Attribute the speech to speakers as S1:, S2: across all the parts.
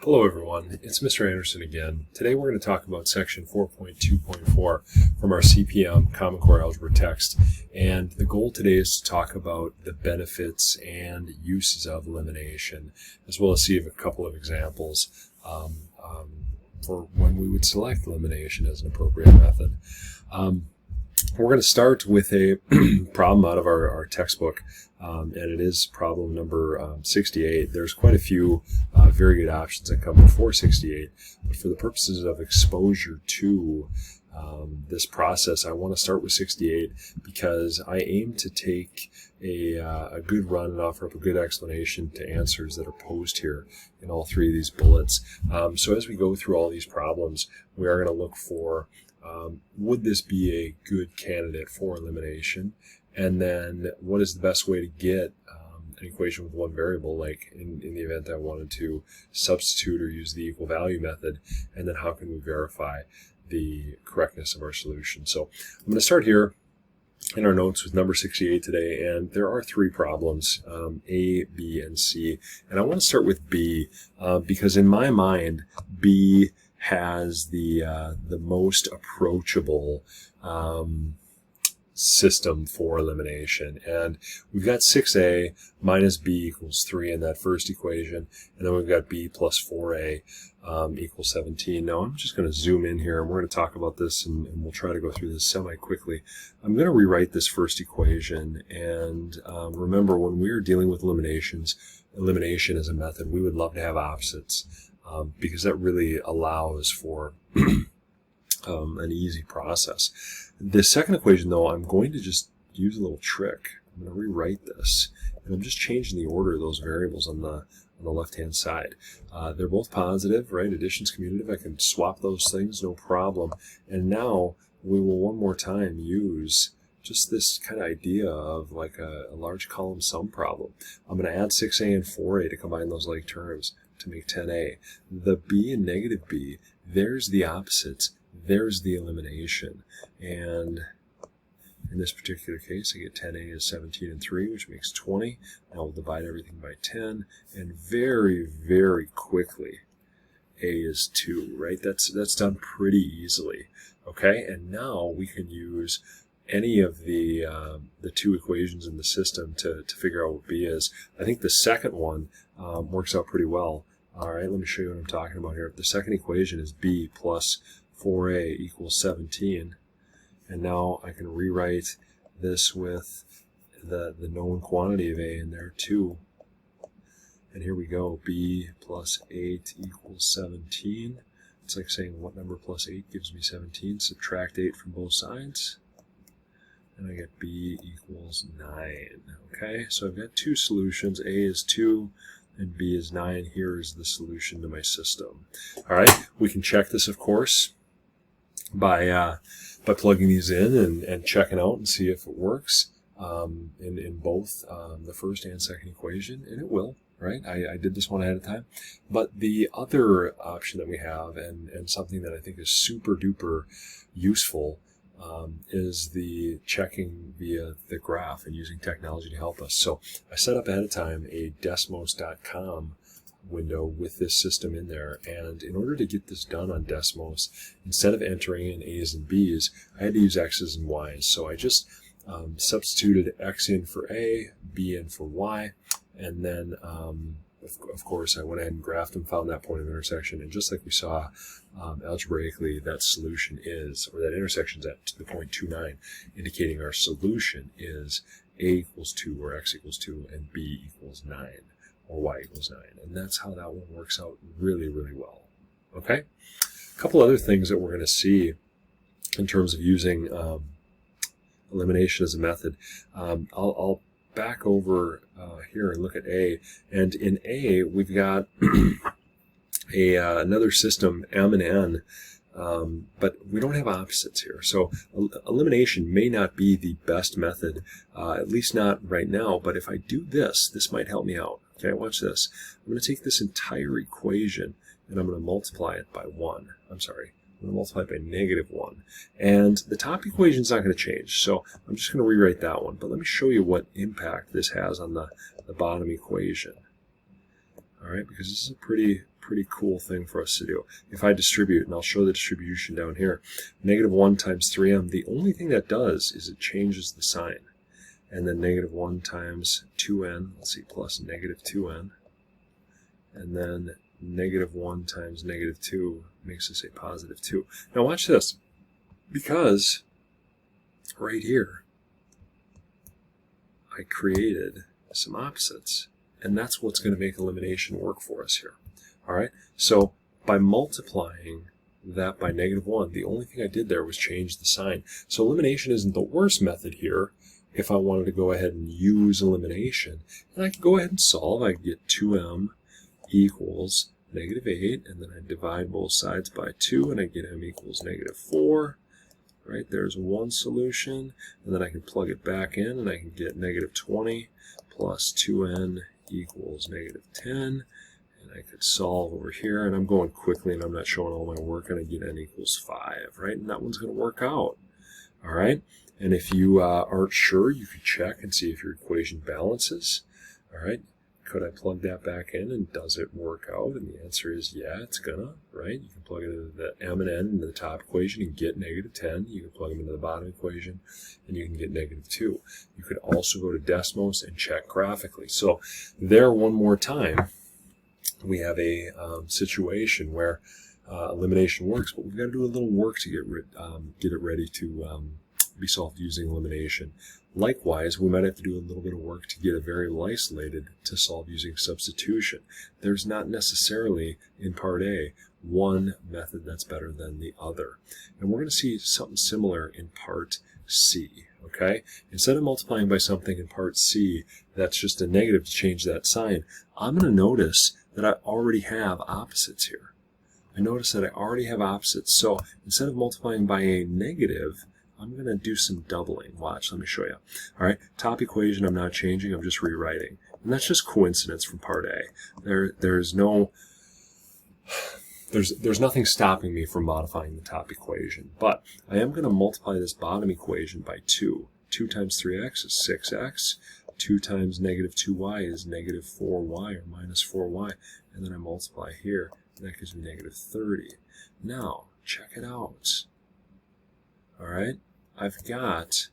S1: Hello everyone, it's Mr. Anderson again. Today we're going to talk about section 4.2.4 from our CP/M Common Core Algebra text, and the goal today is to talk about the benefits and uses of elimination, as well as see a couple of examples for when we would select elimination as an appropriate method. We're going to start with a problem out of our textbook, and it is problem number 68. There's quite a few very good options that come before 68, but for the purposes of exposure to this process, I want to start with 68 because I aim to take a good run and offer up a good explanation to answers that are posed here in all three of these bullets. So as we go through all these problems, we are going to look for would this be a good candidate for elimination? And then what is the best way to get an equation with one variable, like in the event I wanted to substitute or use the equal value method? And then how can we verify the correctness of our solution? So I'm going to start here in our notes with number 68 today, and there are three problems, A, B, and C. And I want to start with B because in my mind, B has the most approachable system for elimination. And we've got 6a minus b equals 3 in that first equation, and then we've got b plus 4a equals 17. Now I'm just going to zoom in here, and we're going to talk about this, and we'll try to go through this semi-quickly. I'm going to rewrite this first equation, and remember, when we are dealing with elimination as a method, we would love to have opposites. Because that really allows for an easy process. The second equation, though, I'm going to just use a little trick. I'm going to rewrite this, and I'm just changing the order of those variables on the left-hand side. They're both positive, right? Addition's commutative. I can swap those things, no problem. And now we will one more time use just this kind of idea of like a large column sum problem. I'm going to add 6a and 4a to combine those like terms to make 10a. The b and negative b, there's the opposites, there's the elimination. And in this particular case, I get 10a is 17 and 3, which makes 20. Now we'll divide everything by 10, and very, very quickly, a is 2, right? That's done pretty easily, okay? And now we can use any of the two equations in the system to figure out what b is. I think the second one works out pretty well. All right, let me show you what I'm talking about here. The second equation is b plus 4a equals 17. And now I can rewrite this with the known quantity of a in there too. And here we go, b plus 8 equals 17. It's like saying what number plus 8 gives me 17. Subtract 8 from both sides, and I get b equals 9. Okay, so I've got two solutions. A is 2 and b is 9. Here is the solution to my system. All right, we can check this, of course, by plugging these in and checking out and see if it works in both the first and second equation, and it will. Right, I did this one ahead of time. But the other option that we have, and something that I think is super duper useful, is the checking via the graph and using technology to help us. So I set up ahead of time a Desmos.com window with this system in there, and in order to get this done on Desmos, instead of entering in A's and B's, I had to use X's and Y's. So I just substituted X in for A, B in for Y, and then of course, I went ahead and graphed and found that point of intersection. And just like we saw algebraically, that solution is, or that intersection is at the point 2,9, indicating our solution is a equals 2 or x equals 2 and b equals 9 or y equals 9. And that's how that one works out really, really well. Okay? A couple other things that we're going to see in terms of using elimination as a method. I'll back over here and look at A, and in A we've got another system, M and N, but we don't have opposites here. So elimination may not be the best method, at least not right now, but if I do this, this might help me out. Okay, watch this. I'm going to take this entire equation and I'm going to multiply it by 1. I'm sorry. I'm going to multiply by -1. And the top equation is not going to change, so I'm just going to rewrite that one. But let me show you what impact this has on the bottom equation. All right, because this is a pretty pretty cool thing for us to do. If I distribute, and I'll show the distribution down here, negative 1 times 3m, the only thing that does is it changes the sign. And then negative 1 times 2n, let's see, plus negative 2n. And then negative 1 times negative 2 makes us a positive 2. Now watch this. Because right here, I created some opposites. And that's what's going to make elimination work for us here. All right? So by multiplying that by negative 1, the only thing I did there was change the sign. So elimination isn't the worst method here if I wanted to go ahead and use elimination. And I can go ahead and solve. I can get 2m equals negative 8, and then I divide both sides by 2, and I get m equals negative 4. Right, there's one solution, and then I can plug it back in, and I can get negative 20 plus 2n equals negative 10, and I could solve over here, and I'm going quickly, and I'm not showing all my work, and I get n equals 5, right, and that one's going to work out, all right, and if you aren't sure, you can check and see if your equation balances, all right. Could I plug that back in, and does it work out? And the answer is yeah, it's gonna, right? You can plug it into the m and n into the top equation and get negative 10. You can plug them into the bottom equation and you can get negative 2. You could also go to Desmos and check graphically. So there, one more time, we have a situation where elimination works, but we've got to do a little work to get it ready to be solved using elimination. Likewise, we might have to do a little bit of work to get a variable isolated to solve using substitution. There's not necessarily, in part A, one method that's better than the other. And we're going to see something similar in part C, okay? Instead of multiplying by something in part C that's just a negative to change that sign, I'm going to notice that I already have opposites here. I notice that I already have opposites. So instead of multiplying by a negative, I'm going to do some doubling. Watch, let me show you. All right, top equation I'm not changing, I'm just rewriting. And that's just coincidence from part A. There's nothing stopping me from modifying the top equation. But I am going to multiply this bottom equation by 2. 2 times 3x is 6x. 2 times negative 2y is negative 4y or minus 4y. And then I multiply here, and that gives me negative 30. Now, check it out. All right, I've got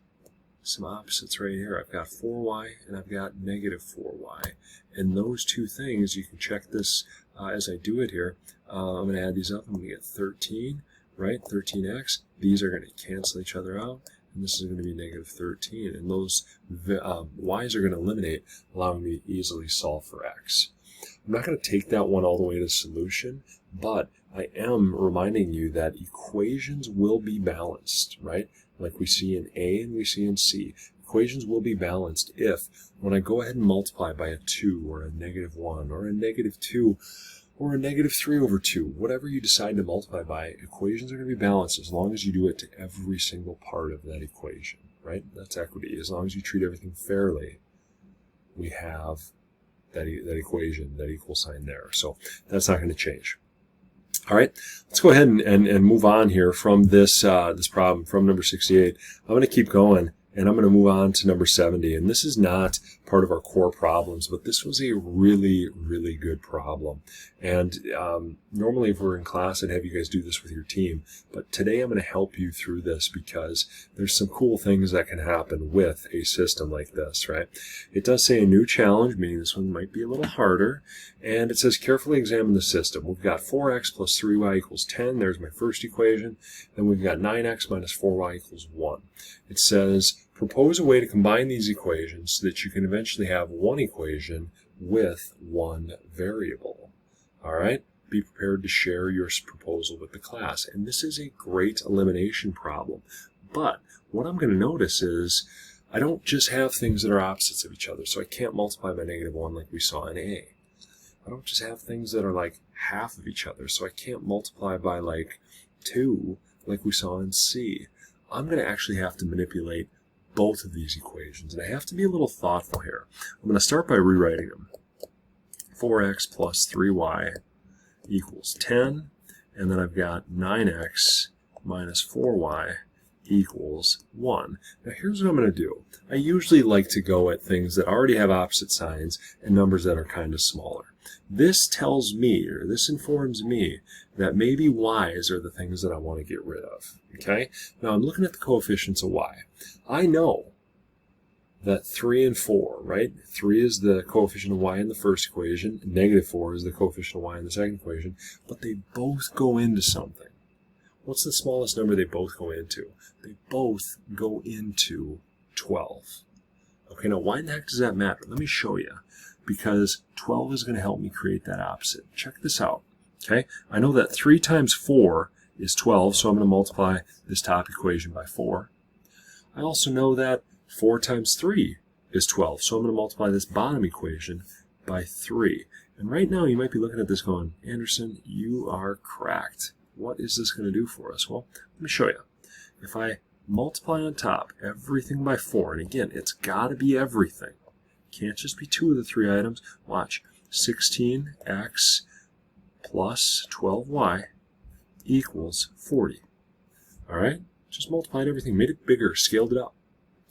S1: some opposites right here. I've got 4y and I've got negative 4y. And those two things, you can check this as I do it here. I'm going to add these up. I'm going to get 13, right? 13x. These are going to cancel each other out. And this is going to be negative 13. And those y's are going to eliminate, allowing me to easily solve for x. I'm not going to take that one all the way to solution, but I am reminding you that equations will be balanced, right? Like we see in A and we see in C. Equations will be balanced if, when I go ahead and multiply by a 2 or a negative 1 or a negative 2 or a negative 3 over 2, whatever you decide to multiply by, equations are going to be balanced as long as you do it to every single part of that equation, right? That's equity. As long as you treat everything fairly, we have that equation, that equal sign there. So that's not going to change. All right, let's go ahead and move on here from this this problem, from number 68. I'm going to keep going, and I'm going to move on to number 70. And this is not part of our core problems, but this was a really, really good problem. And normally if we're in class, I'd have you guys do this with your team. But today I'm going to help you through this because there's some cool things that can happen with a system like this, right? It does say a new challenge, meaning this one might be a little harder. And it says carefully examine the system. We've got 4x plus 3y equals 10. There's my first equation. Then we've got 9x minus 4y equals 1. It says propose a way to combine these equations so that you can eventually have one equation with one variable. All right? Be prepared to share your proposal with the class. And this is a great elimination problem. But what I'm going to notice is I don't just have things that are opposites of each other. So I can't multiply by negative 1 like we saw in A. I don't just have things that are like half of each other. So I can't multiply by like 2 like we saw in C. I'm going to actually have to manipulate both of these equations. And I have to be a little thoughtful here. I'm going to start by rewriting them. 4x plus 3y equals 10. And then I've got 9x minus 4y equals 1. Now here's what I'm going to do. I usually like to go at things that already have opposite signs and numbers that are kind of smaller. This tells me, or this informs me, that maybe y's are the things that I want to get rid of. Okay? Now I'm looking at the coefficients of y. I know that 3 and 4, right? 3 is the coefficient of y in the first equation, negative 4 is the coefficient of y in the second equation, but they both go into something. What's the smallest number they both go into? They both go into 12. Okay, now why in the heck does that matter? Let me show you. Because 12 is going to help me create that opposite. Check this out. Okay, I know that 3 times 4 is 12, so I'm going to multiply this top equation by 4. I also know that 4 times 3 is 12, so I'm going to multiply this bottom equation by 3. And right now you might be looking at this going, Anderson, you are cracked. What is this going to do for us? Well, let me show you. If I multiply on top everything by 4, and again, it's got to be everything. Can't just be 2 of the 3 items. Watch. 16x plus 12y equals 40. All right? Just multiplied everything, made it bigger, scaled it up.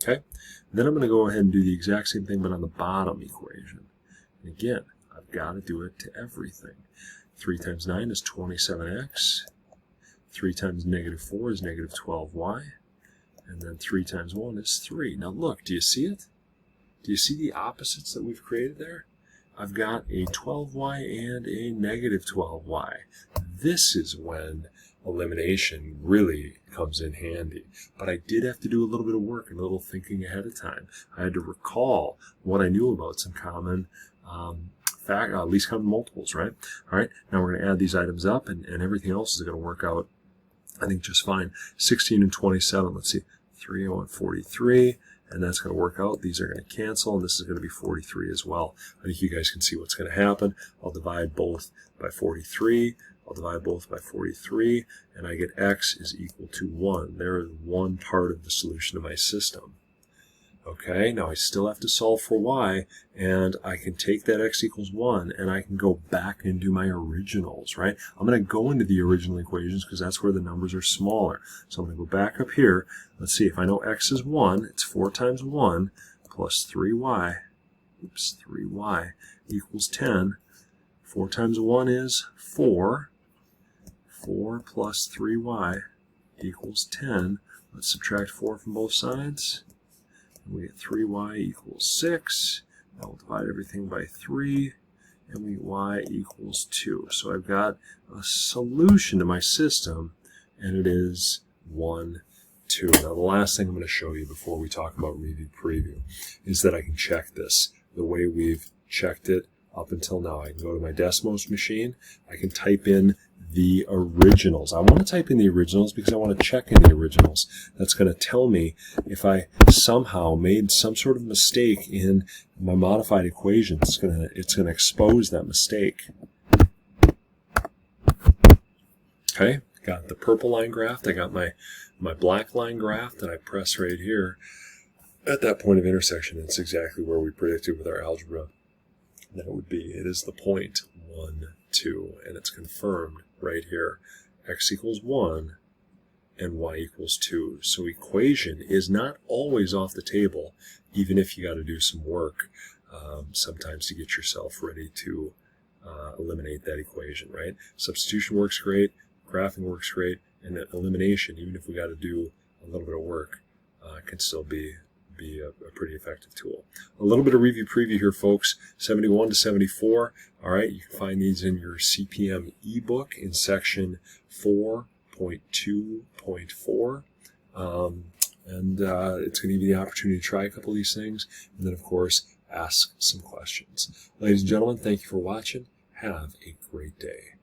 S1: Okay? Then I'm going to go ahead and do the exact same thing, but on the bottom equation. And again, I've got to do it to everything. 3 times 9 is 27x. 3 times negative 4 is negative 12y. And then 3 times 1 is 3. Now look, do you see it? Do you see the opposites that we've created there? I've got a 12y and a negative 12y. This is when elimination really comes in handy. But I did have to do a little bit of work and a little thinking ahead of time. I had to recall what I knew about some common least common multiples, right? All right, now we're going to add these items up, and everything else is going to work out, I think, just fine. 16 and 27, let's see, 3 and 1, 43. And that's going to work out. These are going to cancel, and this is going to be 43 as well. I think you guys can see what's going to happen. I'll divide both by 43. I'll divide both by 43, and I get x is equal to 1. There is one part of the solution to my system. Okay, now I still have to solve for y, and I can take that x equals 1, and I can go back and do my originals, right? I'm going to go into the original equations because that's where the numbers are smaller. So I'm going to go back up here. Let's see, if I know x is 1, it's 4 times 1 plus 3y, 3y equals 10. 4 times 1 is 4. 4 plus 3y equals 10. Let's subtract 4 from both sides. We get 3y equals 6. Now we'll divide everything by 3, and we get y equals 2. So I've got a solution to my system, and it is 1, 2. Now the last thing I'm going to show you before we talk about review preview is that I can check this the way we've checked it up until now. I can go to my Desmos machine. I can type in the originals. I want to type in the originals because I want to check in the originals. That's going to tell me if I somehow made some sort of mistake in my modified equation. It's going to expose that mistake. Okay, got the purple line graphed. I got my black line graphed, and I press right here. At that point of intersection, it's exactly where we predicted with our algebra that it would be. It is the point 1, 2, and it's confirmed right here. X equals 1 and y equals 2. So equation is not always off the table, even if you got to do some work sometimes to get yourself ready to eliminate that equation, right? Substitution works great, graphing works great, and then elimination, even if we got to do a little bit of work, can still be a pretty effective tool. A little bit of review preview here, folks. 71 to 74. All right, you can find these in your CPM ebook in section 4.2.4. And it's going to give you the opportunity to try a couple of these things, and then, of course, ask some questions. Ladies and gentlemen, thank you for watching. Have a great day.